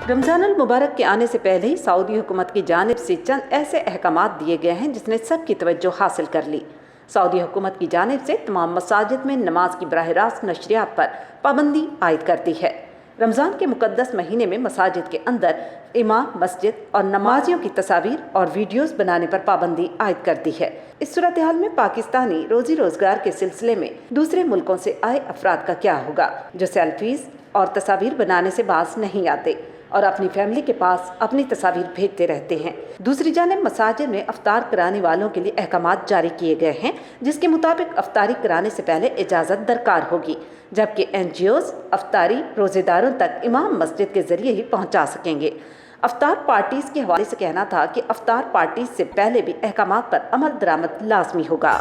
रमजान अल मुबारक के आने से पहले ही सऊदी हुकूमत की जानिब से चंद ऐसे अहकामात दिए गए हैं जिसने सबकी तवज्जो हासिल कर ली। सऊदी हुकूमत की जानिब से तमाम मसाजिद में नमाज की बराह रास्त नशरियात पर पाबंदी आयद कर दी है। रमज़ान के मुकद्दस महीने में मसाजिद के अंदर इमाम, मस्जिद और नमाजियों की तस्वीर और वीडियोस बनाने पर पाबंदी आयद कर दी है। इस सूरत हाल में पाकिस्तानी रोजी रोजगार के सिलसिले में दूसरे मुल्कों से आए अफराद का क्या होगा, जो सेल्फीज और तस्वीर बनाने से बाज नहीं आते और अपनी फैमिली के पास अपनी तस्वीर भेजते रहते हैं। दूसरी जानिब मसाजिद में अफ्तार कराने वालों के लिए अहकामात जारी किए गए हैं, जिसके मुताबिक अफ्तारी कराने से पहले इजाज़त दरकार होगी, जबकि NGOs अफ्तारी रोज़ेदारों तक इमाम मस्जिद के जरिए ही पहुंचा सकेंगे। अफ्तार पार्टीज के हवाले से कहना था कि अफ्तार पार्टीज से पहले भी अहकामात पर अमल दरामद लाजमी होगा।